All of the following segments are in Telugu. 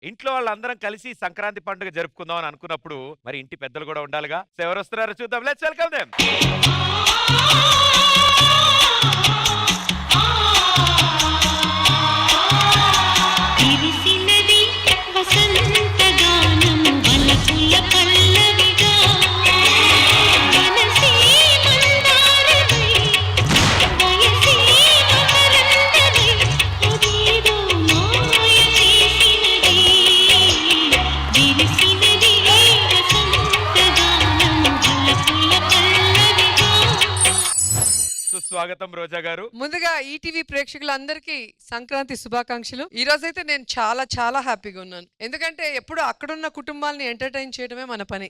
ఇంట్లో వాళ్ళందరం కలిసి సంక్రాంతి పండుగ జరుపుకుందాం అని అనుకున్నప్పుడు మరి ఇంటి పెద్దలు కూడా ఉండాలిగా. సో ఎవరు వస్తున్నారో చూద్దాం. Let's welcome them. స్వాగతం రోజా గారు. ముందుగా ఈటీవీ ప్రేక్షకులందరికీ సంక్రాంతి శుభాకాంక్షలు. ఈ రోజైతే నేను చాలా చాలా హ్యాపీగా ఉన్నాను. ఎందుకంటే ఎప్పుడు అక్కడున్న కుటుంబాలని ఎంటర్టైన్ చేయడమే మన పని.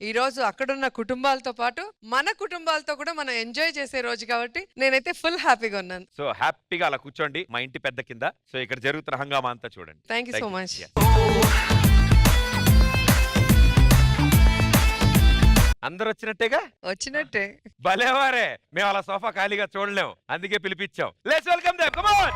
ఈ రోజు అక్కడున్న కుటుంబాలతో పాటు మన కుటుంబాలతో కూడా మనం ఎంజాయ్ చేసే రోజు కాబట్టి నేనైతే ఫుల్ హ్యాపీగా ఉన్నాను. సో హ్యాపీగా అలా కూర్చోండి మా ఇంటి పెద్ద కింద. సో ఇక్కడ జరుగుతున్న హంగామా అంతా చూడండి. Thank you so much. అందరు వచ్చినట్టేగా? వచ్చినట్టే. భలేవారే, మేము అలా సోఫా ఖాళీగా చూడలేం, అందుకే పిలిపించాం. Let's welcome them. Come on.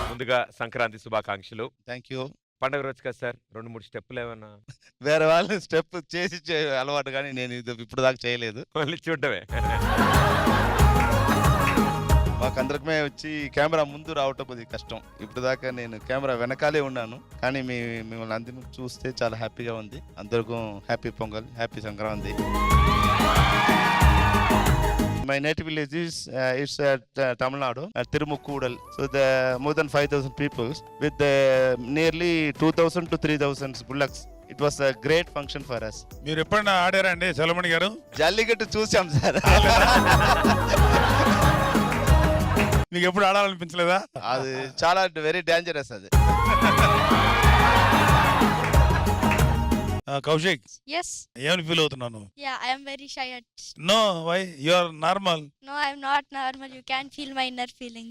ముందుగా సంక్రాంతి శుభాకాంక్షలు. Thank you. పండుగ రోజు కదా సార్, 2-3 స్టెప్పులు ఏమన్నా? వేరే వాళ్ళు స్టెప్ చేసి అలవాటు, కానీ నేను ఇప్పుడు దాకా చేయలేదు. మళ్ళీ చూడటమే. మాకందరికమే వచ్చి కెమెరా ముందు రావటం కొద్దిగా కష్టం. ఇప్పుడు దాకా నేను కెమెరా వెనకాలే ఉన్నాను, కానీ మిమ్మల్ని అందరినీ చూస్తే చాలా హ్యాపీగా ఉంది. అందరికీ happy Pongal, happy Sankranti. My native village is it's Tamil Nadu, Tirumukkudal. So the more than 5,000 people with nearly 2,000 to 3,000 bullocks. It was a great function for us. మీరు ఎప్పుడైనా ఆడారా అండి చలమణి గారు? జల్లికట్టు చూసాం సార్. మీకు ఎప్పుడు ఆడాలనిపించలేదా? అది చాలా వెరీ డేంజరస్ అది. కౌశిక్, Yes. ఏమని ఫీల్ అవుతున్నాను? Yeah, I am very shy at. No, why? You are normal. No, I am not normal. You can feel my inner feeling.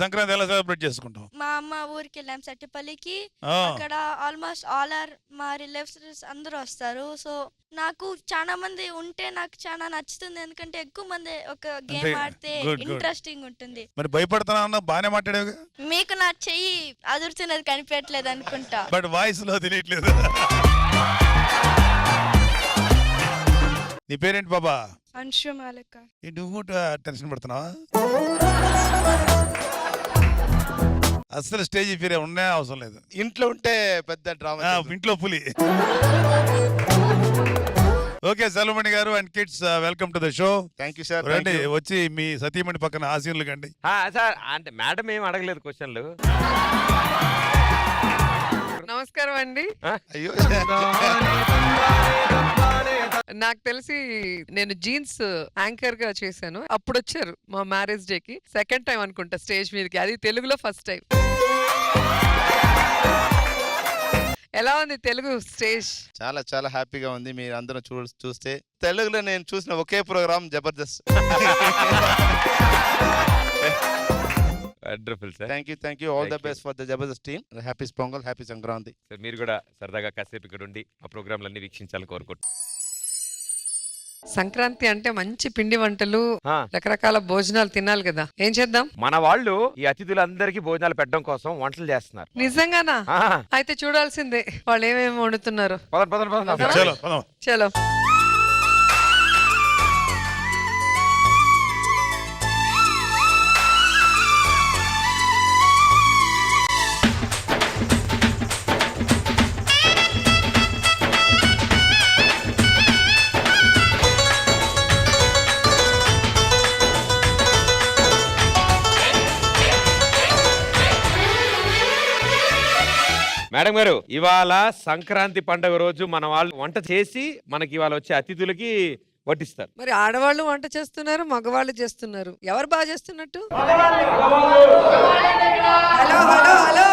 Sankranti ఎలా సెలబ్రేట్ చేసుకుంటాం? మా అమ్మ ఊరికి వెళ్ళాం సట్టిపల్లికి. ఆ, అక్కడ ఆల్మోస్ట్ ఆల్ ఆర్ మా రిలేటివ్స్ అందరూ వస్తారు. సో నాకు చాలా మంది ఉంటే నాకు చాలా నచ్చుతుంది, ఎందుకంటే ఎక్కువ మంది ఒక గేమ్ అంతే. ఆడితే Good, good. ఇంట్రెస్టింగ్ ఉంటుంది. మరి భయపడుతున్నా అన్న బానే మాట్లాడేవి, మీకు నా చెయ్యి అదురుతున్నది కనిపించట్లేదు అనుకుంటా. బట్ వాయిస్ లో తెలియట్లేదు. నీ పేరేంటి బాబా? అన్షు మాలిక. నువ్వు కూడా టెన్షన్ పడుతున్నావా? అసలు స్టేజ్ ఫీరే ఉండే అవసరం లేదు. ఇంట్లో ఉంటే పెద్ద డ్రామా. ఇంట్లో పులి. ఓకే సెలమణి గారు and kids, welcome to the show. Thank you sir. రండి, వచ్చి మీ సతీమణి పక్కన ఆశీనులు కండి. సార్ అంటే మేడం ఏం అడగలేదు క్వశ్చన్లు. నమస్కారం అండి. అయ్యో, నాకు తెలిసి నేను జీన్స్ యాంకర్ గా చేశాను, అప్పుడు వచ్చారు మా మ్యారేజ్ డే కి. సెకండ్ టైం అనుకుంటా స్టేజ్ మీదకి, అది తెలుగులో ఫస్ట్ టైం. ఎలా ఉంది తెలుగు స్టేజ్? చాలా చాలా హ్యాపీగా ఉంది. మీరు అందరూ చూస్తే తెలుగులో నేను చూసిన ఒకే program Jabardasth. Wonderful sir. Thank you. All the best for the Jabardasth team. Happy Pongal, happy Sankranti. Sir మీరు కూడా సరదాగా కాసేపు ఇక్కడ ఉండి ఆ ప్రోగ్రాంలన్నీ వీక్షించాలని కోరుకుంటున్నాను. సంక్రాంతి అంటే మంచి పిండి వంటలు, ఆ, రకరకాల భోజనాలు తినాలి కదా. ఏం చేద్దాం? మన వాళ్ళు ఈ అతిథులందరికీ భోజనాలు పెట్టడం కోసం వంటలు చేస్తున్నారు. నిజంగానా? ఆ, అయితే చూడాల్సిందే వాళ్ళు ఏమేమి వండుతున్నారు. పదండి పదండి పదండి. చలో పదం. చలో. మేడం గారు, ఇవాళ సంక్రాంతి పండుగ రోజు మన వాళ్ళు వంట చేసి మనకి ఇవాళ వచ్చే అతిథులకి వడ్డిస్తారు. మరి ఆడవాళ్ళు వంట చేస్తున్నారు, మగవాళ్ళు చేస్తున్నారు. ఎవరు బాగా చేస్తున్నట్టు? హలో హలో హలో,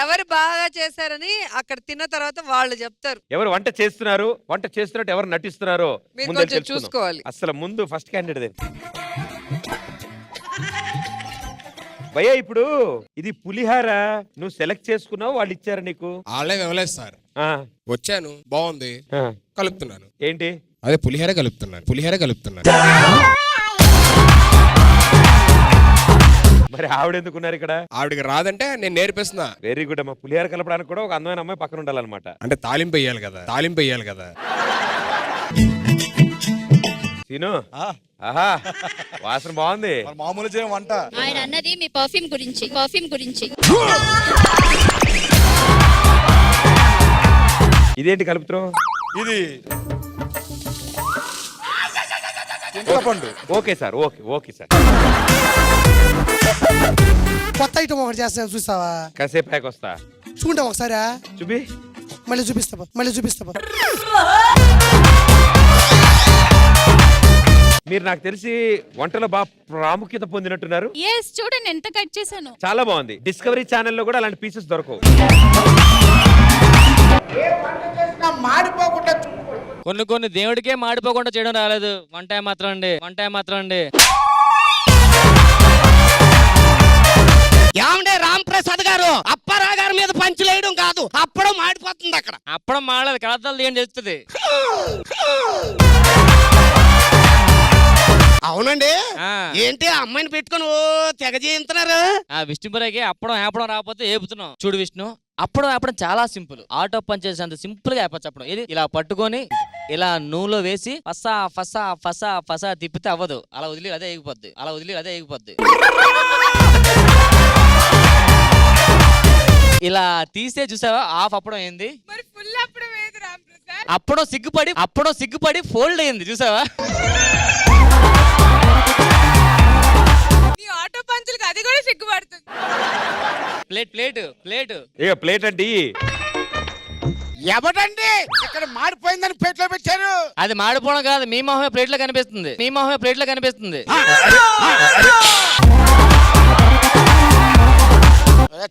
ఎవరు బాగా చేశారని అక్కడ తిన్న తర్వాత వాళ్ళు చెప్తారు. ఎవరు వంట చేస్తున్నట్టు ఎవరు నటిస్తున్నారో మీరు ముందే కొంచెం తెలుసుకుందాం. చూసుకోవాలి. అసలు ముందు ఫస్ట్ క్యాండిడేట్ భయ్యా ఇప్పుడు ఇది పులిహార నువ్వు సెలెక్ట్ చేసుకున్నావు, వాళ్ళు ఇచ్చారు నీకు? వాళ్ళే ఇవ్వలేదు సార్. ఆ, వచ్చాను, బాగుంది, ఆ. కలుపుతున్నాను. ఏంటి? అదే పులిహోర కలుపుతున్నాను. మరి ఆవిడెందుకున్నారు ఇక్కడ? ఆవిడకి రాదంటే నేను నేర్పిస్తున్నా. వెరీ గుడ్ అమ్మా. పులిహార కలపడానికి కూడా ఒక అందమైన అమ్మాయి పక్కన ఉండాలన్నమాట. అంటే తాలింపు వేయాలి కదా. సీను, ఆహా వాసన బాగుంది. మామూలు చేయం వంట. ఆయన అన్నది మీ పర్ఫ్యూమ్ గురించి. ఇదేంటి కలుపుతున్నావు? ఇది చింతపండు. Okay sir, okay sir. కొత్త ఐటమ్ ఒకటి చేస్తాను చూస్తావా? కాసేపు ప్యాక్ వస్తా. చూడండి ఒకసారి. చూపి. మళ్ళీ చూపిస్తా. మీరు నాకు తెలిసి వంటలో బాగా ప్రాముఖ్యత పొందినట్టున్నారు. ఎస్, చూడండి ఎంత కట్ చేశాను. చాలా బాగుంది. డిస్కవరీ ఛానల్లో కూడా అలాంటి పీసెస్ దొరకవు. కొన్ని దేవుడికే మాడిపోకుండా చేయడం రాలేదు. వన్ టైం మాత్రం అండి. ఏమండే రాంప్రసాద్ గారు, అప్పారా గారి మీద పంచులేయడం కాదు, అప్పడం మాడిపోతుంది అక్కడ. అప్పడం మాడలేదు, కలతలు ఏం చేస్తుంది. అవునండి. ఏంటి ఆ అమ్మాయిని పెట్టుకుని ఓ తెగ చేయించున్నారు? ఆ విష్ణుపురకి అప్పడం రాకపోతే ఏపుతున్నాం. చూడు విష్ణు, అప్పడం చాలా సింపుల్. ఆటో పని చేసేంత సింపుల్ గా అయిపోవచ్చు అప్పడం. ఇది ఇలా పట్టుకొని ఇలా నూనెలో వేసి ఫసా తిప్పితే అవ్వదు. అలా వదిలి అదే ఎగిపోద్ది. ఇలా తీస్తే చూసావా హాఫ్ అప్పడం అయింది. అప్పడం సిగ్గుపడి ఫోల్డ్ అయింది చూసావా. ఆటో పంచులకి అది కూడా సిగ్గుపడుతుంది. ప్లేట్ అంటే ఎవడండి ఇక్కడ మాడిపోయిందని ప్లేట్లో పెట్టారు? అది మాడిపోవడం కాదు, మీ మొహమే ప్లేట్ లో కనిపిస్తుంది.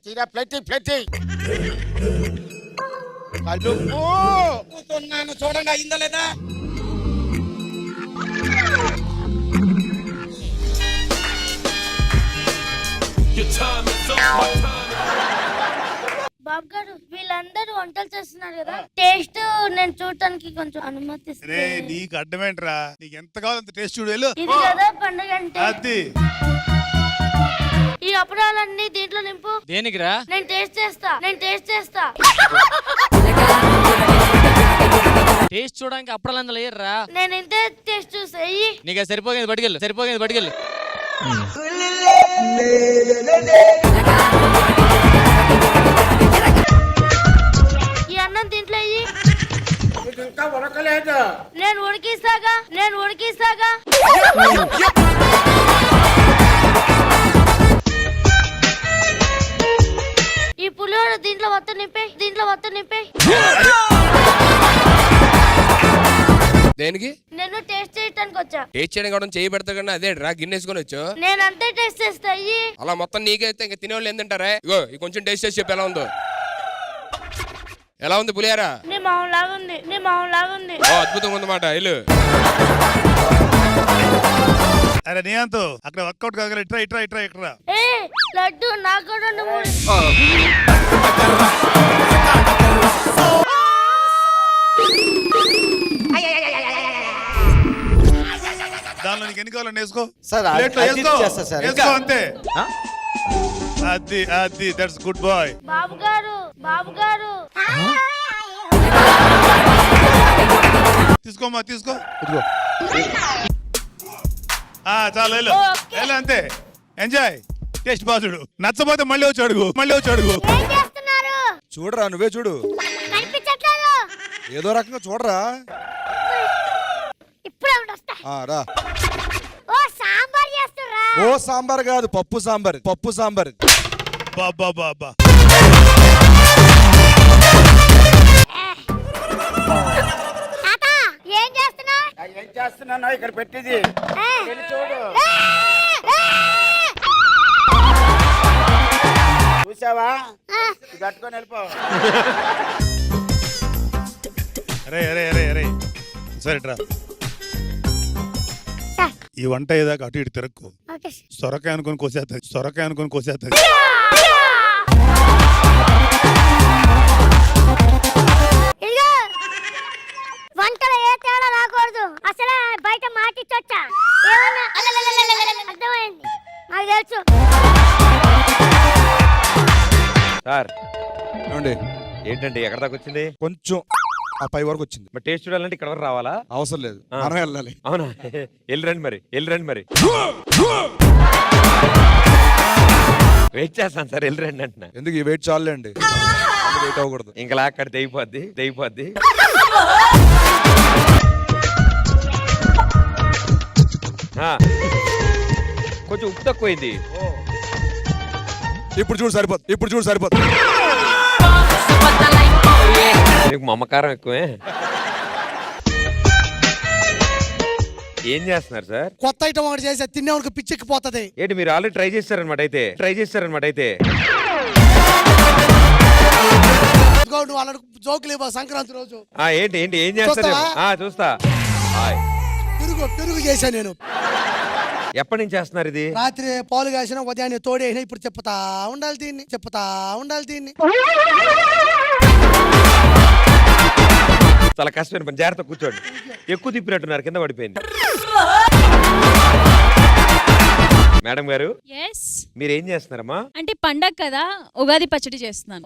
తీరా ప్లేట్ కూతున్నాను, చూడండి అయిందా లేదా? బాబు గారు, వీళ్ళందరూ వంటలు చేస్తున్నారు కదా, టేస్ట్ నేను చూడటానికి కొంచెం అనుమతిస్తే. నీకు అడ్డమేంట్రా? నీకు ఎంత కావాలి అంత టేస్ట్ చూడు. వెళ్ళు. ఇది కదా పండుగ అంటే. అది ఈ అప్పడాలన్నీ దీంట్లో నింపు. దేనికిరా? నేను టేస్ట్ చేస్తా. టేస్ట్ చూడడానికి అప్పడాలు అందులో వేయర్రా. నేను ఇంతే టేస్ట్ చూసేయి. నీకు అది సరిపోయింది పట్టుకెళ్ళు. ఈ అన్నం దీంట్లో వెయ్యి. ఇంకా ఉడకలేదు. నేను ఉడికిస్తాగా. ఈ పులిహోర దీంట్లో మొత్తం నింపే. దేనికి? నేను టేస్ట్ చేయడానికి వచ్చా. టేస్ట్ చేయడం కూడా చేయి పెడతా కన్నా అదే రా గిన్నెసుకొని వచ్చు. నేను అంతే టేస్ట్ చేస్తా. అలా మొత్తం నీకైతే ఇంకా తినేవాళ్ళు ఏంటంటారా? ఇగో ఈ కొంచెం టేస్ట్ చేసి చెప్పు ఎలా ఉంది పులిహార? నీ మొహం లాగా ఉంది. ఓ అద్భుతంగా ఉందన్నమాట. ఇల్లు అరే నీయంతో అక్కడ వర్కౌట్ కాగల. ఇట్రా ఇక్కడ. ఏ లడ్డు నాకు కూడా నువ్వు. దానిలో నీకు ఎన్ని కావాలని వేసుకో. సార్, ప్లేట్లో వేసుకో అంతే. అది దట్స్ గుడ్ బాయ్. బాబు గారు తీసుకో. ఇదిగో. చాలు వెళ్ళు అంతే. ఎంజాయ్. టేస్ట్ బాగా చూడు. నచ్చపోతే మళ్ళీ వచ్చి అడుగు. ఏం చేస్తున్నారు? చూడరా, నువ్వే చూడు. కనిపించట్లేదు. ఏదో రకంగా చూడరా. ఇప్పుడే వస్తా. రా. ఓ సాంబార్ చేస్తురా? ఓ సాంబార్ కాదు, పప్పు సాంబార్. బాబా తాత ఏం చేస్తున్నా? ఇక్కడ పెట్టింది చూడు. చూసావా? కట్టుకొని వెళ్ళిపో. అరే సరే రా. ఈ వంట ఏదాకా అటు ఇటు తిరక్కు. ఓకే సొరకాయ అనుకుని కోసేస్తుంది, సొరకాయ అనుకుని కోసేస్తుంది. ఇదిగో వంటలో ఏ తేడా రాకూడదు, అసలే బయట మాటిచ్చొచ్చా ఏమన్నా అర్థమైంది నాకు తెలుసు. సార్ ఏమండి ఏంటండి ఎక్కడ దాకా వచ్చింది? కొంచెం ఆ పై వరకు వచ్చింది, మరి టేస్ట్ చూడాలంటే ఇక్కడ వరకు రావాలా? అవసరం లేదు, ఆ. మనం వెళ్ళాలి. అవునా? వెళ్ళిరండి మరి, వెళ్ళిరండి మరి. వెయిట్ చేస్తాను సార్, వెళ్ళిరండి అంటున్నా. ఎందుకు ఈ వెయిట్ చాలే అండి, వెయిట్ అవ్వకూడదు. ఇంకా అక్కడ తెగిపోద్ది తెగిపోద్ది. ఆ. కొంచెం ఉప్పు తక్కువైంది. ఇప్పుడు చూడు సరిపోతుంది, ఇప్పుడు చూడు సరిపోతుంది. నీకు మమకారం ఎక్కువే. ఏం చేస్తున్నారు సార్? కొత్త ఐటమ్ ఒకటి చేసి తినేవాడికి పిచ్చెక్కిపోతుంది. ఏంటి మీరు ఆల్రెడీ ట్రై చేస్తారనమాట అయితే? ఇదిగో నువ్వు అలా జోకులు ఇవ్వ సంక్రాంతి రోజు. ఆ ఏంటి ఏంటి ఏం చేస్తారు? చూస్తావా? చూస్తా. హాయ్. పెరుగు చేశా నేను. ఎప్పటి నుంచి చేస్తున్నారు ఇది? రాత్రి పాలు కాసిన ఉదయాన్నే తోడేసిన, ఇప్పుడు చెప్తా ఉండాలి దీన్ని. చాలా కష్టమైన పని, జాగ్రత్త కూర్చోండి. ఎక్కువ తిప్పినట్టున్నారు, కింద పడిపోయింది. మేడం గారు ఎస్ మీరు ఏం చేస్తున్నారమ్మా? అంటే పండగ కదా, ఉగాది పచ్చడి చేస్తున్నాను.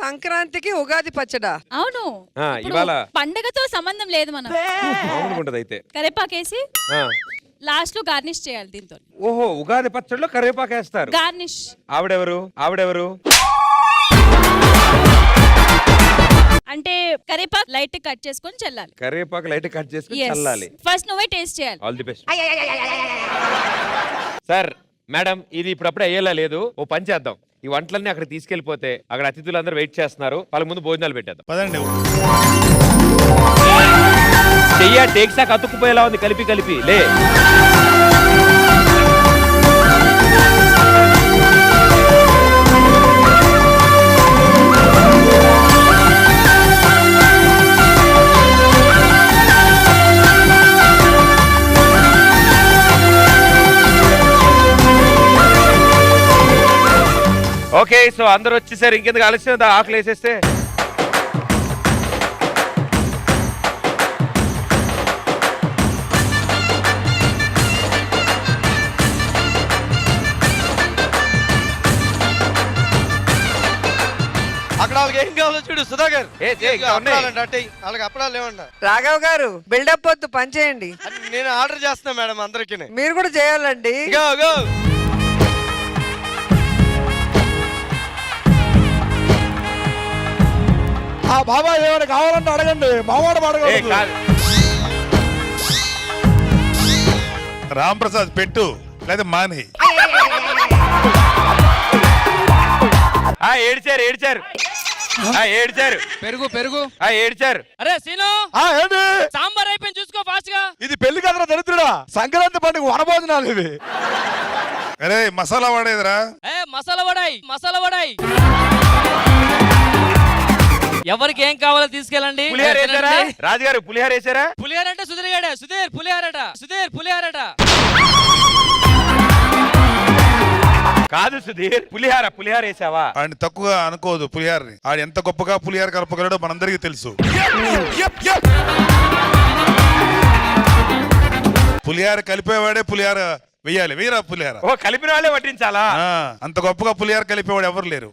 సంక్రాంతికి ఉగాది పచ్చడా? అవును. ఆ, ఇప్పుడు ఇవాళ పండగతో సంబంధం లేదు, మనం మామూలుగా ఉంటది అయితే. కరేపాకేసి ఆ. లాస్ట్ లో గార్నిష్ చేయాలి దీంతో. ఓహో, ఉగాది పచ్చడిలో కరివేపాకు వేస్తారు. గార్నిష్. ఆవిడెవరు? అంటే కరేపాకు లైట్ కట్ చేసుకొని చల్లాలి. కరివేపాకు లైట్ కట్ చేసుకుని చల్లాలి. ఫస్ట్ నువ్వే టేస్ట్ చేయాలి. All the best sir. Madam ఇది ఇప్పుడప్పుడే అయ్యేలా లేదు, ఓ పని చేద్దాం. ఈ వంటలన్నీ అక్కడ తీసుకెళ్లిపోతే అక్కడ అతిథులందరూ వెయిట్ చేస్తున్నారు, వాళ్ళ ముందు భోజనాలు పెట్టేద్దాం. పదండి. చెయ్య టేక్సాక్ అతుక్కుపోయేలా ఉంది, కలిపి లే. ఓకే, సో అందరూ వచ్చేసారు, ఇంకెందుకు ఆలస్యం, ఆకలి వేసేస్తే. అక్కడ వాళ్ళకి ఏం కావాలో చూడు సుధాకర్. వాళ్ళకి అప్పడాలు లేవండి. రాఘవ్ గారు బిల్డప్ వద్దు, పని చేయండి. నేను ఆర్డర్ చేస్తున్నా మేడం అందరికి. మీరు కూడా చేయాలండి. ఆ బాబా ఏమైనా కావాలంటే అడగండి, మావాడు అడగండి. రామ్ ప్రసాద్ పెట్టు, లేదా మాని. ఏడ్చారు. పెరుగు ఏడ్చారు. అరే సీను, ఏంటి సాంబార్ అయిపోయింది, చూసుకో ఫాస్ట్ గా. ఇది పెళ్లి కదరా దరిద్రుడా, సంక్రాంతి పండుగ వనభోజనాలు ఇవి. అరే మసాలా వాడేదిరా. మసాలా వడాయి. ఎవరికి ఏం కావాలో తీసుకెళ్ళండి. పులిహార వేసారా రాజుగారు? పులిహార వేసారా? పులిహార అంటే సుధీర్ గాడే. సుధీర్ పులిహారట. కాదు సుధీర్, పులిహార వేసావా? ఆయన తక్కువగా అనుకోదు పులిహారని. ఆయన ఎంత గొప్పగా పులిహార కలపగలడో మనందరికీ తెలుసు. పులిహార కలిపేవాడే పులిహార వెయ్యాలి. వేయరా పులిహార? ఓ, కలిపిన వాళ్ళే వడ్డించాలా? అంత గొప్పగా పులిహార కలిపేవాడు ఎవరు లేరు.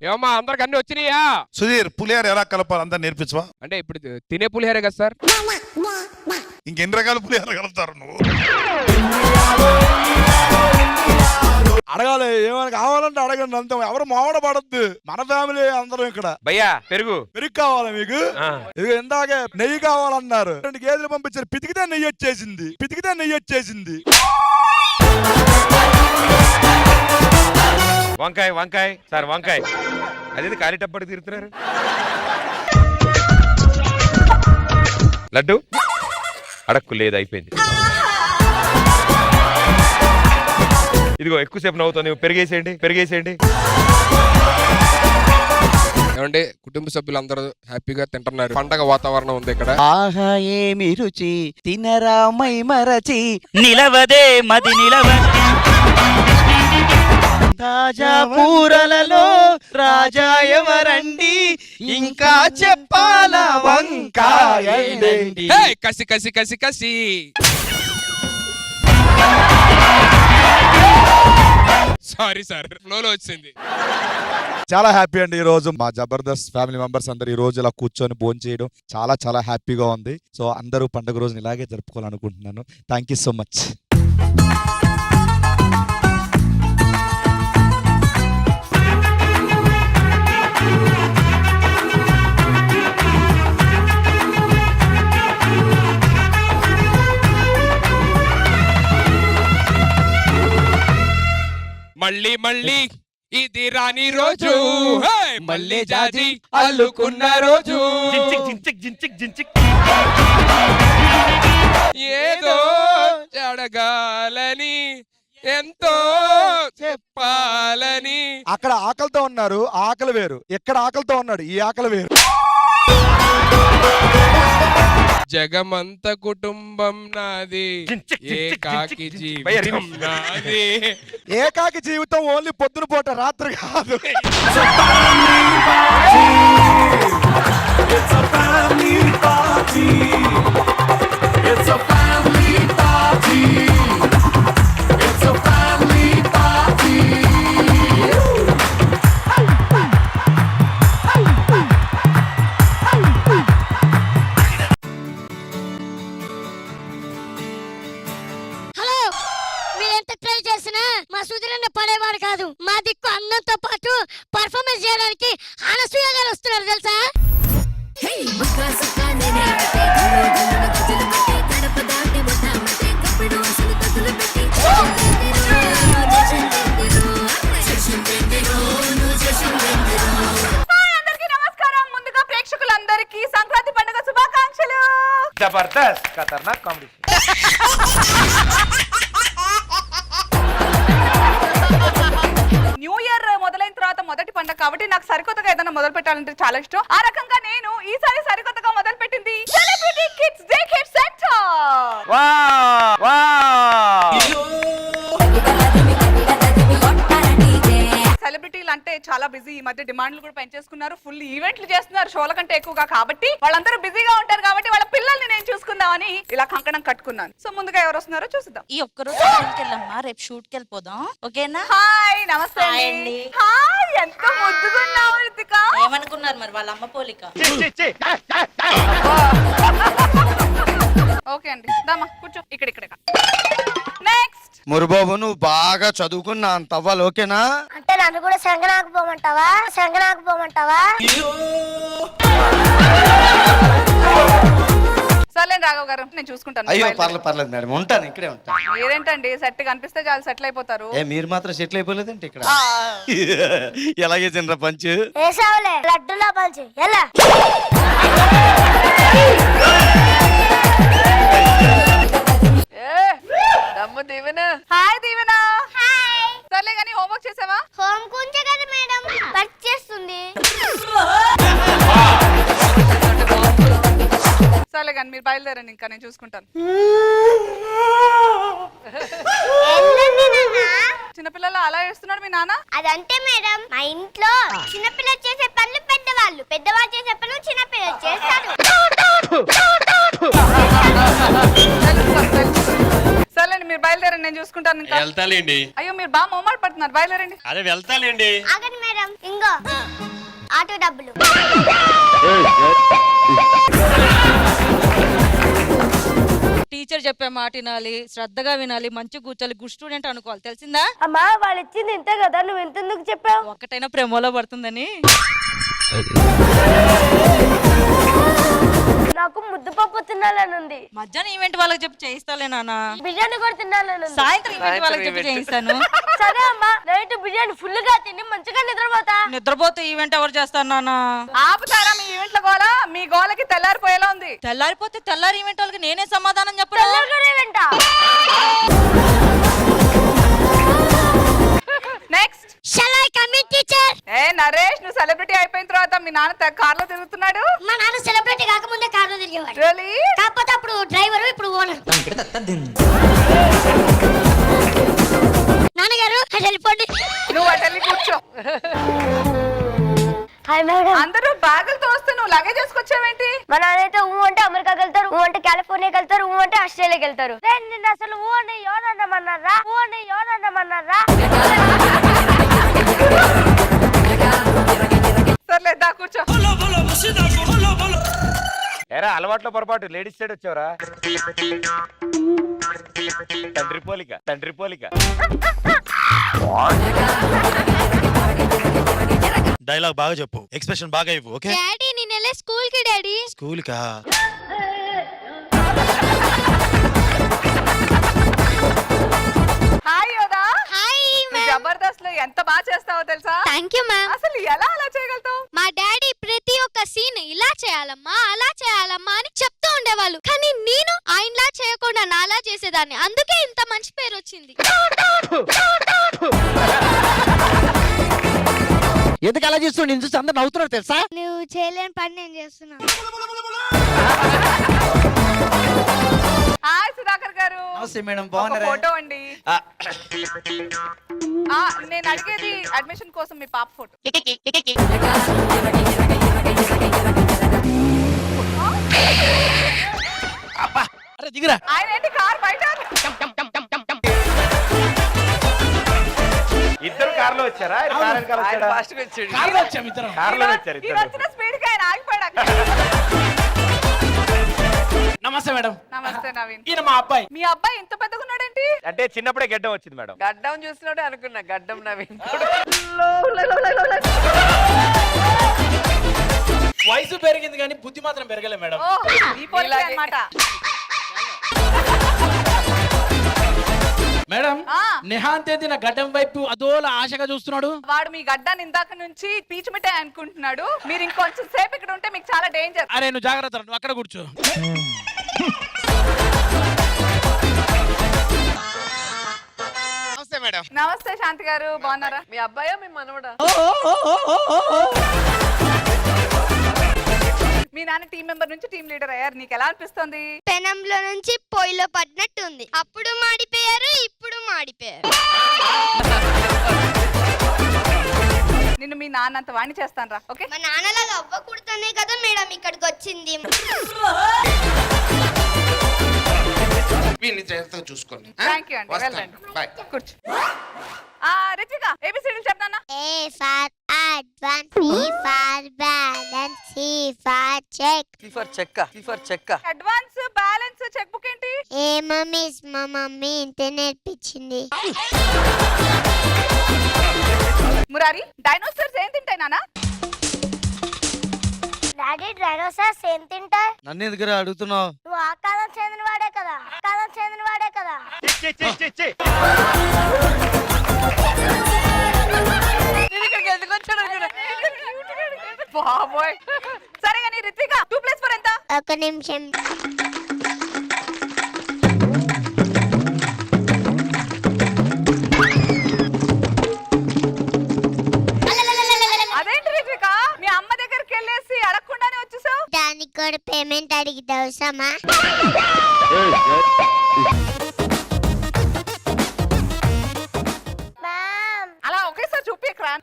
ఏమమ్మా అందరికి అన్ని వచ్చినాయా? సుధీర్ పులిహార ఎలా కలపాలి అంతా నేర్పించవా? అంటే ఇప్పుడు తినే పులిహారే కదా సార్. ఇంకెన్ని రకాల పులిహార కలుపుతారు నువ్వు? అడగాలి, ఏమైనా కావాలంటే అడగండి అంతే. ఎవరు మామిడ పడద్దు, మన ఫ్యామిలీ అందరం ఇక్కడ. భయ్యా పెరుగు పెరుగు కావాలా మీకు? ఆ. ఇది ఇందాకే నెయ్యి కావాలన్నారు, 2 కేజీలు పంపించారు. పితికితే నెయ్యి వచ్చేసింది. వంకాయ సార్ వంకాయ అదేది కాలిటప్పటి తిరుగుతున్నారు. లడ్డు అడక్కు లేదు, అయిపోయింది. ఇదిగో ఎక్కువసేపు నవ్వుతుంది, పెరిగేసేయండి. ఏమంటే కుటుంబ సభ్యులందరూ హ్యాపీగా తింటున్నారు, పండగ వాతావరణం ఉంది ఇక్కడ. ఆహా ఏమి రుచి తినరా మై మరచి నిలవదే మది నిలవదే తాజా కూరలలో రాజా ఎవరండి ఇంకా చెప్పాల వంకాయ హే, కసి సారీ సార్, ఫ్లోలో వచ్చింది. చాలా హ్యాపీ అండి. ఈ రోజు మా జబర్దస్త్ ఫ్యామిలీ మెంబర్స్ అందరు ఈ రోజు ఇలా కూర్చొని భోజనం చేయడం చాలా హ్యాపీగా ఉంది. సో అందరూ పండుగ రోజున ఇలాగే జరుపుకోవాలనుకుంటున్నాను. Thank you so much. మళ్ళీ ఇది రాని రోజు, హే, మళ్ళీ జాజి అల్లుకున్న రోజు, ఏదో అడగాలని ఎంతో చెప్పాలని. అక్కడ ఆకలితో ఉన్నారు, ఆకలి వేరు. ఇక్కడ ఆకలితో ఉన్నాడు, ఈ ఆకలి వేరు. జగమంత కుటుంబం నాది, ఏకాకి జీవితం నాది. ఏకాకి జీవితం ఓన్లీ పొద్దున పూట, రాత్రి కాదు. మా సుధీరన్న పడేవాడు కాదు. మా దిక్కు అన్నంతో పాటు పర్ఫార్మెన్స్ చేయడానికి అనసూయ గారు వస్తున్నారు తెలుసా. అందరికీ నమస్కారం. ముందుగా ప్రేక్షకులందరికీ సంక్రాంతి పండుగ శుభాకాంక్షలు. జబర్దస్త్ ఖతర్నాక్ కామెడీ. న్యూ ఇయర్ మొదలైన తర్వాత మొదటి పండుగ కాబట్టి నాకు సరికొత్తగా ఏదైనా మొదలు పెట్టాలంటే చాలా ఇష్టం. ఆ రకంగా నేను ఈసారి సరికొత్తగా మొదలు పెట్టింది celebrity kids day care centre. సెలబ్రిటీలు అంటే చాలా బిజీ, ఈ మధ్య డిమాండ్లు కూడా పెంచేసుకున్నారు, ఫుల్ ఈవెంట్లు చేస్తున్నారు షోల కంటే ఎక్కువగా. కాబట్టి వాళ్ళందరూ బిజీగా ఉంటారు కాబట్టి వాళ్ళ పిల్లల్ని నేను చూసుకుందామని ఇలా కంకణం కట్టుకున్నాను. సో ముందుగా ఎవరు వస్తున్నారో చూద్దాం. ఈ ఒక్కరోజు వెళ్ళమ్మా, రేపు షూట్ కి వెళ్ళిపోదాం, ఓకేనా? హాయ్, నమస్తే హాయ్ అండి. అండి. హాయ్, ఎంత ముద్దుగున్నావు రితిక. ఏమనుకున్నారు మరి వాళ్ళ అమ్మ పోలిక? ఓకే అండి, దామా కూర్చో ఇక్కడ. నెక్స్ట్ మురుబాబు నువ్వు బాగా చదువుకున్నా అంత అవ్వాలి, ఓకేనా? అంటే నన్ను కూడా సంగనాకు పోమంటావా? సర్లేండి రాఘవ్ గారు, నేను చూసుకుంటాను. అయ్యో బయలుదేరండి. పర్లేదు మేడం, ఉంటాను, ఇక్కడే ఉంటాను. మీరేంటండి సెట్ కనిపిస్తే చాలు సెటిల్ అయిపోతారు. మీరు మాత్రం సెటిల్ అయిపోలేదంటే ఇక్కడ ఎలాగే చిన్న పంచ్ ఏసావులే లడ్డులా పంచి ఎలా. దమ్ము దీవెన. హాయ్ దీవెన. సర్లే కానీ హోంవర్క్ చేసావా? హోమ్ కొంచెం కదా మేడం, వర్క్ చేస్తుంది. సర్లే కానీ మీరు బయలుదేరండి, ఇంకా నేను చూసుకుంటాను. చిన్నపిల్లలు అలా చేస్తున్నాడు మీ నాన్న. అదంటే మేడం మా ఇంట్లో చిన్నపిల్లలు చేసే పనులు పెద్దవాళ్ళు చేసే పనులు చిన్నపిల్లలు చేస్తారు. సర్లేండి మీరు బయలుదేరండి, నేను చూసుకుంటాను. ఇంకా వెళ్తాలేండి. అయ్యో మీరు బాగా మొమ్మాట పడుతున్నారు, బయలుదేరండి. అదే వెళ్తాలేండి. ఆగండి మేడం, ఇంగో ఆటో డబ్బులు. టీచర్ చెప్పే మాట వినాలి, శ్రద్ధగా వినాలి, మంచి కూర్చోాలి, గుడ్ స్టూడెంట్ అనుకోవాలి, తెలిసిందా? అమ్మా వాళ్ళు ఇచ్చింది ఇంతే కదా, నువ్వు ఎంతెందుకు చెప్పావు? ఒక్కటైనా ప్రేమలో పడుతుందని. నాకు ముద్దపప్పు తినాలని ఉంది. మధ్యాహ్నం ఈవెంట్ వాళ్ళకి చెప్పి చేయిస్తాలే నాన్న. బిర్యానీ కూడా తినాలని ఉంది. సాయంత్రం ఈవెంట్ వాళ్ళకి చెప్పి చేయిస్తాను. సరే అమ్మా, నైట్ బిర్యానీ ఫుల్ గా తిని మంచిగా నిద్రపోతా. నిద్రపోతే ఈవెంట్ ఎవరు చేస్తారు నాన్న? ఆపుతారా మీ ఈవెంట్ల గోల? మీ గోలకి తెల్లారిపోయేలా ఉంది. తెల్లారిపోతే తెల్లారి ఈవెంట్ వాళ్ళకి నేనే సమాధానం చెప్పను. Next shall I come in teacher? ఏ నరేష్, నువ్వు సెలబ్రిటీ అయిపోయిన తర్వాత మీ నాన్న కార్లో తిరుగుతున్నాడు. మా నాన్న సెలబ్రిటీ కాకముందే కార్లో తిరిగేవాడు. Really? కాకపోతే అప్పుడు డ్రైవర్, ఇప్పుడు ఓనర్. నాన్నగారు వెళ్ళిపోండి. నువ్వు అటు వెళ్ళి కూర్చో. Hi madam. అందరూ బ్యాగులతో వస్తే నువ్వు లగేజ్ చేసుకొచ్చావేంటి? మా నాన్న అయితే ఊ అంటే అమెరికాకి వెళ్తారు, ఊ అంటే కాలిఫోర్నియాకి వెళ్తారు, ఊ అంటే ఆస్ట్రేలియాకి వెళ్తారు. నిన్ను అసలు ఊ అని యోనన్నమన్నారా? ఊ అని యోనన్నమన్నారా? సర్లేదా కూర్చో. ఎరా అలవాట్లో పొరపాటు లేడీస్ సైడ్ వచ్చావరా? తండ్రి పోలిక, తండ్రి పోలిక. డైలాగ్ బాగా చెప్పు, ఎక్స్ప్రెషన్ బాగా ఇవ్వు. ఓకే డాడీ నేను వెళ్ళే స్కూల్ కి. డాడీ స్కూల్ కా? Hi Yodha. Hi ma'am. Jabardasth లో ఎంత బాగా చేస్తావో తెలుసా? Thank you ma'am. అసలు ఎలా అలా చేయగలుగుతావు? మా డాడీ ప్రతి ఒక్క సీన్ ఇలా చేయాలమ్మా, అలా చేయాలమ్మా అని చెప్తూ ఉండేవాళ్ళు. కానీ నేను ఆయనలా చేయకుండా నాలా చేసేదాన్ని. అందుకే ఇంత మంచి పేరు వచ్చింది. ఎందుకు అలా చేస్తూ నేను చూసి అందరు నవ్వుతున్నారు తెలుసా? నువ్వు చేయలేని పని నేను చేస్తున్నా. హాయ్ సుధాకర్ గారు. నమస్తే మేడం, ఒక బాగున్నారా? ఫోటో అండి. నేను అడిగేది అడ్మిషన్ కోసం మీ పాప ఫోటో. అరే దిగురా. ఆయన ఏంటి కార్ బయట? ఇద్దరు కార్లో వచ్చారా? కార్ వెనకాల వచ్చాడా? కార్లో వచ్చారు ఈ ఇద్దరు. వచ్చిన స్పీడ్ కి ఆయన ఆగిపోయాడు అక్కడ. నమస్తే మేడం. నమస్తే నవీన్. ఈయన మా అబ్బాయి. మీ అబ్బాయి ఇంత పెద్దగా ఉన్నాడేంటి? అంటే చిన్నప్పుడే గడ్డం వచ్చింది మేడం. గడ్డం చూసినట్టే అనుకున్నా. గడ్డం నవీన్. వయసు పెరిగింది కానీ బుద్ధి మాత్రం పెరగలే మేడం. ఈ పోలికే అన్నమాట. మేడం నిహాంత్ ఏంది నా గడ్డం వైపు అదోలా ఆశగా చూస్తున్నాడు. వాడు మీ గడ్డాన్ని ఇందాక నుంచి పీచు మిఠాయి అనుకుంటున్నాడు. మీరు ఇంకొంచెం సేపు ఇక్కడ ఉంటే మీకు చాలా డేంజర్. అరే నువ్వు జాగ్రత్త, నువ్వు అక్కడ కూర్చో. నమస్తే మేడం. నమస్తే శాంతి గారు, బాగున్నారా? మీ అబ్బాయో మీ మనవడా? మీ నాన్న టీం మెంబర్ నుంచి టీం లీడర్ అయ్యారు. నీకు ఎలా అనిపిస్తుంది? పెనంలో నుంచి పొయ్యిలో పడినట్టు ఉంది. అప్పుడు మాడిపోయారు, ఇప్పుడు మాడిపోయారు. నిన్ను మీ నాన్న అంత వాణి చేస్తాను రా. ఓకే, మా నాన్నలాగా అవ్వకూడదనే కదా మేడం ఇక్కడికి వచ్చింది. చూసుకోండి. థ్యాంక్ యూ అండి, వెళ్ళండి. కూర్చో. రితిక, ఏబిసిడీలు చెప్పనా? A for advance, B for balance, C for check. Advance, balance, cheque book ఏంటి? ఏ మమ్మీస్, మా మమ్మీ ఇంత నేర్పించింది. మురారి, డైనోసార్స్ ఏం తింటాయి నాన్న? డాడీ డైనోసార్స్ ఏం తింటాయి? నన్ను ఎందుకు అడుగుతున్నావు? నువ్వు ఆ కాలం చెందిన వాడే కదా, ఆ కాలం చెందిన వాడే కదా. నేను ఇక్కడికి ఎందుకు వచ్చాను అనుకున్నా. బాబోయ్. సరే కానీ రిత్విక, 2+4 ఎంత? ఒక నిమిషం. అదేంటి రిత్విక, మీ అమ్మ దగ్గరికి వెళ్ళేసి అడగకుండానే వచ్చేసావు? దానికి కూడా పేమెంట్ అడిగితే అవసరమా? అలా ఒకేసారి చూపి క్రాన్.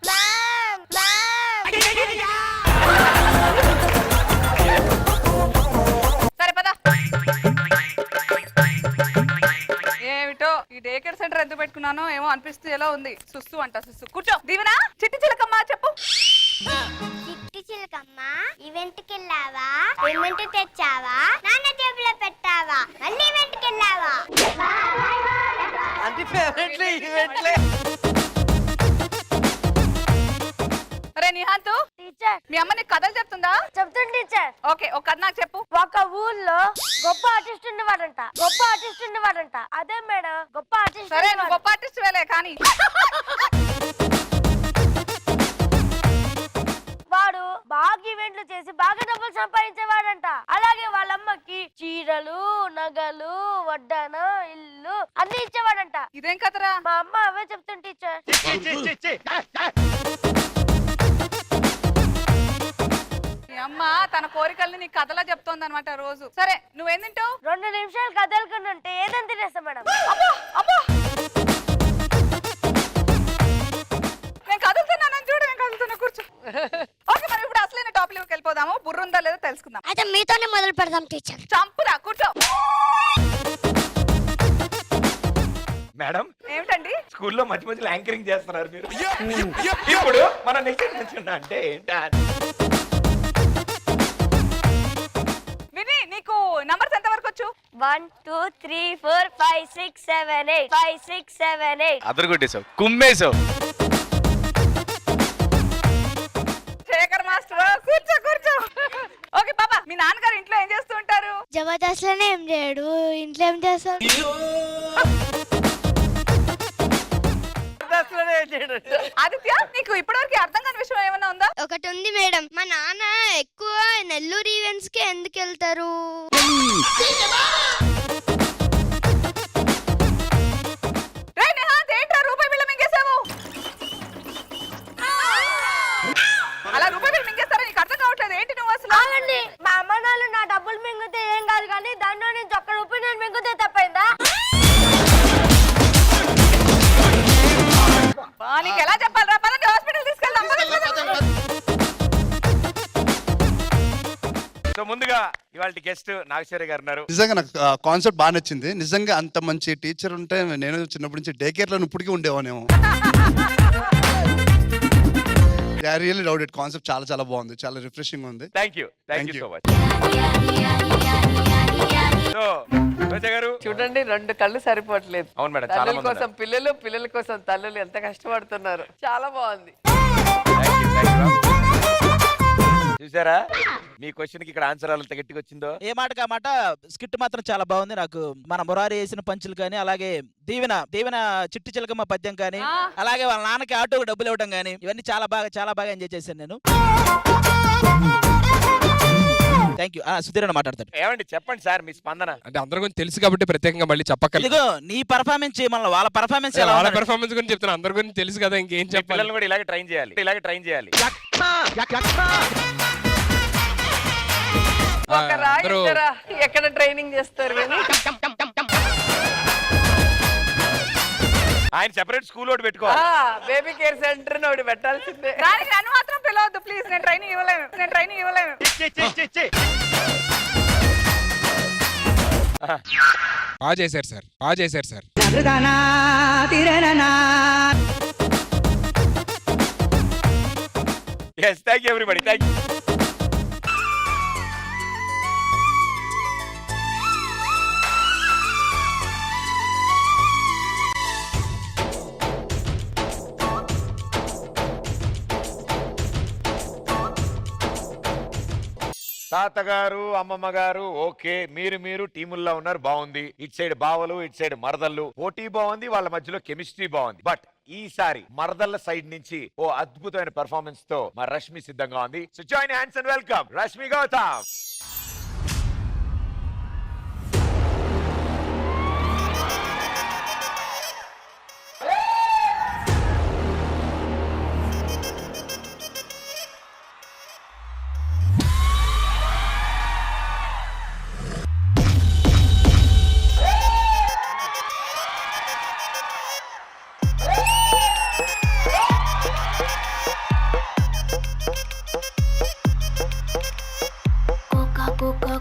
సరే పద. ఏమిటో ఈ డే కేర్ సెంటర్ ఎందుకు పెట్టుకున్నానో ఏమో అనిపిస్తూ ఎలా ఉంది. సుస్సు అంట, సుస్సు. కూర్చో. దీవెనా, చిట్టి చిలకమ్మ చెప్పు. చిట్టి చిలకమ్మ అమ్మా ఈవెంట్ కి వెళ్ళావా పేమెంట్ తెచ్చావా నాన్న జేబులో పెట్టావా మళ్ళీ ఈవెంట్ కి వెళ్ళావా అంటే ఫేవరెట్లే ఈవెంట్లే. అరే నిహాంతు, టీచర్ మీ అమ్మ నీకు కథలు చెప్తుందా? చెప్తుంది టీచర్. ఓకే, ఒక కథ నాకు చెప్పు. ఒక ఊర్లో గొప్ప ఆర్టిస్ట్ ఉండేవాడంట. అదే మేడం గొప్ప ఆర్టిస్ట్. సరే, నువ్వు గొప్ప ఆర్టిస్ట్ వేలే కానీ వాడు బాగా ఈవెంట్లు చేసి బాగా డబ్బులు సంపాదించేవాడంట. అలాగే వాళ్ళమ్మకి చీరలు నగలు వడ్డాన ఇల్లు అన్ని ఇచ్చేవాడంట. ఇదేం కథరా? మా అమ్మ అవే చెప్తుంది టీచర్. మీ అమ్మ తన కోరికల్ని నీకు కథలా చెప్తోంది అనమాట రోజు. సరే, నువ్వేం తింటావు? 2 నిమిషాలు కదలకుండా ఉంటే ఏదని తినేస్తా మేడం. అబ్బో అబ్బో, నేను కదులుతున్నాను చూడు, నేను కదులుతున్నా, కూర్చో. ఓకే, మరి ఇప్పుడు అసలైన టాపిక్ వెళ్ళిపోదాము. బుర్రుందా లేదో తెలుసుకుందాం. అయితే మీతోనే మొదలు పెడదాం టీచర్. చంపురా, కూర్చో. మేడం ఏమిటండి? స్కూల్లో మధ్య మధ్యలో యాంకరింగ్ చేస్తున్నారు మీరు. ఇప్పుడు మన నెక్స్ట్ అంటే ఏంటా? విని, నీకు నంబర్స్ ఎంత వరకు వచ్చు? 1 2 3 4 5 6 7 8 5 6 7 8. అదరగొట్టేసావు, కుమ్మేసావు. శేఖర్ మాస్టర్, కూర్చో కూర్చో. ఓకే పాపా, మీ నాన్నగారు ఇంట్లో ఏం చేస్తూ ఉంటారు? జబర్దస్త్ లోనే ఏం చేయడు, ఇంట్లో ఏం చేస్తాడు? ఆదిత్య, నీకు ఇప్పటివరకు అర్థం కాని విషయం ఏమైనా ఉందా? ఒకటి ఉంది మేడం, మా నాన్న ఎక్కువ నెల్లూరు ఈవెంట్స్ కి ఎందుకు వెళ్తారు? రే నిహాంత్, ఏంట్రా రూపాయి బిళ్ళ మింగేశావు? అలా రూపాయి బిళ్ళ మింగేస్తారా? నీకు అర్థం కావట్లేదు ఏంటి నువ్వు అసలు? ఆగండి, మా అమ్మ నాన్న నా డబ్బులు మింగితే ఏం కాదు, కానీ దాంట్లో నుంచి 1 రూపాయి నేను మింగితే తప్పైందా? నీకు ఎలా చెప్పాలరా? పదండి, హాస్పిటల్ తీసుకెళ్దాం. సో ముందుగా ఇవాళ గెస్ట్ నాగేశ్వరి గారు ఉన్నారు. నిజంగా నాకు కాన్సెప్ట్ బాగా నచ్చింది. నిజంగా అంత మంచి టీచర్ ఉంటే నేను చిన్నప్పటి నుంచి డే కేర్ లో ఇప్పటికీ ఉండేవానేమో. Really loved it. కాన్సెప్ట్ చాలా చాలా బాగుంది, చాలా రిఫ్రెషింగ్ ఉంది. Thank you so much. So Roja garu చూడండి, 2 కళ్ళు సరిపోవట్లేదు. అవును మేడం, చాలా తల్లుల మంది కోసం పిల్లలు, పిల్లల కోసం తల్లులు ఎంత కష్టపడుతున్నారు. చాలా బాగుంది. చూసారా మీ క్వశ్చన్ కి ఇక్కడ ఆన్సర్ ఎంత గట్టిగా వచ్చిందో. ఏ మాటగా మాట స్కిట్ మాత్రం చాలా బాగుంది. నాకు మన మురారి వేసిన పంచులు కానీ, అలాగే దీవెన చిట్టి చిలకమ్మ పద్యం కానీ, అలాగే వాళ్ళ నాన్నకి ఆటోకి డబ్బులు ఇవ్వడం కానీ, ఇవన్నీ చాలా బాగా ఎంజాయ్ చేశాను నేను. Thank you. సుధీరణ మాట్లాడతాడు. ఏమండి చెప్పండి సార్ మీ స్పందన. అంటే అందరి గురించి తెలుసు కాబట్టి ప్రత్యేకంగా మళ్ళీ చెప్పక్కర్లేదు. ఇదిగో నీ పర్ఫార్మెన్స్ చేయమల్ల, వాళ్ళ పర్ఫార్మెన్స్ వాళ్ళ పెర్ఫార్మెన్స్ గురించి చెప్తున్నా, అందరి గురించి తెలుసు కదా, ఇంకేం చెప్పాలి. పిల్లల్ని కూడా ఇలాగే ట్రైన్ చేయాలి. ఒకరా ఇద్దరా ఎక్కడ ట్రైనింగ్ చేస్తారు కానీ ఆయన సెపరేట్ స్కూల్ ఒకటి పెట్టుకోవాలి. బేబీ కేర్ సెంటర్ నోడి పెట్టాల్సిందే. దానికి నన్ను మాత్రం పిలవద్దు ప్లీజ్, నేను ట్రైనింగ్ ఇవ్వలేను. బాగా చేశారు sir. Yes, thank you everybody. Thank you. తాతగారు అమ్మమ్మ గారు ఓకే, మీరు టీముల్లో ఉన్నారు, బాగుంది. ఇటు సైడ్ బావలు, ఇటు సైడ్ మరదళ్ళు, పోటీ బాగుంది, వాళ్ళ మధ్యలో కెమిస్ట్రీ బాగుంది. బట్ ఈసారి మరదళ్ళ సైడ్ నుంచి ఓ అద్భుతమైన పెర్ఫార్మెన్స్ తో మా రష్మి సిద్ధంగా ఉంది. So join hands and welcome Rashmi Gautam.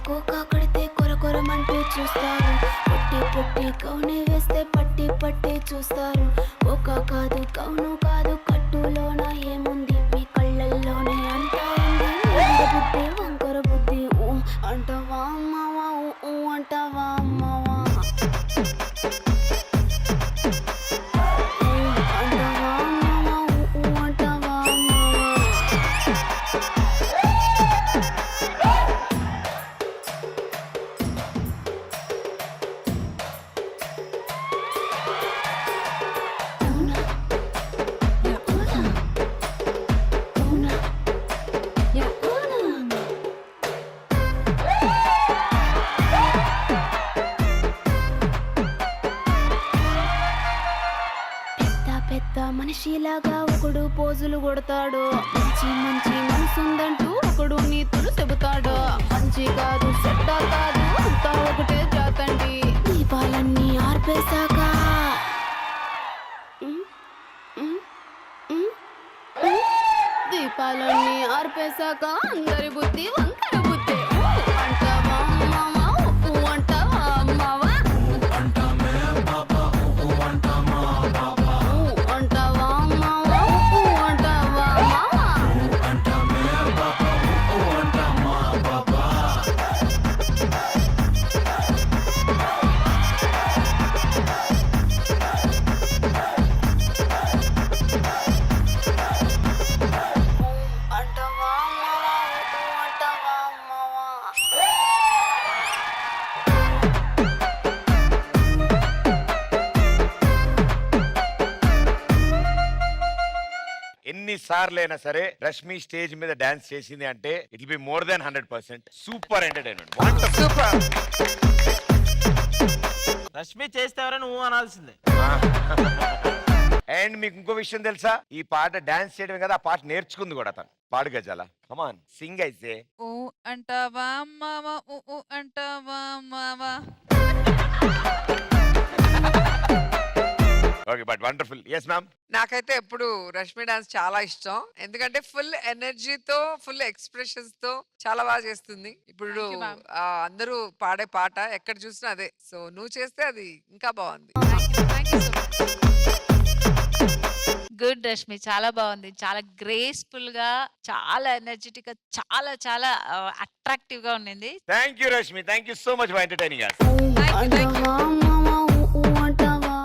కోకా కడితే కొరకొరమంటూ చూస్తారు, పొట్టి కౌని వేస్తే పట్టి చూస్తారు. కోకా కాదు కౌను కాదు, కట్టులోన ఏముంది, మీ కళ్ళల్లోనే అంతా ఉంది. మనిషిలాగా ఒకడు పోజులు కొడతాడు, మంచి మంచి మనసుందంటూ ఒకడు నీతులు చెబుతాడు. మంచి కాదు చెడ్డ కాదు అంతా ఒకటే జాతండి. దీపాలన్నీ ఆర్పేశాక దీపాలన్నీ ఆర్పేశాక అందరి బుద్ధి వంకర బుద్ధి. అంటావా మావా ఉప్పు అంటావా మావా, అంటావా మావా ఉప్పు అంటావా మావా. అంటావా మావా ఉప్పు అంటావా మావా. ఎన్నిసార్లైనా సరే రష్మి స్టేజ్ మీద డాన్స్ చేసింది అంటే it be more than 100%. Super entertainment. Super. Rashmi చేస్తే ఎవరైనా నువ్వు అనాల్సిందే. అండ్ మీకు ఇంకో విషయం తెలుసా, ఈ పాట డాన్స్ చేయడమే కదా, ఆ పాట నేర్చుకుంది కూడా తను. పాడు గజాల, కమాన్ సింగ్ అయితే. ఊ అంటావా మావా ఊ అంటావా మావా. Okay but wonderful. Yes ma'am. నాకైతే ఎప్పుడు రష్మి డాన్స్ చాలా ఇష్టం, ఎందుకంటే ఫుల్ ఎనర్జీతో ఫుల్ ఎక్స్ప్రెషన్స్ తో చాలా బాగా చేస్తుంది. ఇప్పుడు Thank you, ma'am. అందరూ పాడే పాట ఎక్కడ చూసినా అదే, సో నువ్వు చేస్తే అది ఇంకా బాగుంది. గుడ్ రష్మి, చాలా బాగుంది. చాలా గ్రేస్ఫుల్ గా, చాలా ఎనర్జెటిక్ గా, చాలా చాలా అట్రాక్టివ్ గా ఉండింది. Thank you Rashmi, thank you so much for entertaining us. అంటావా మావా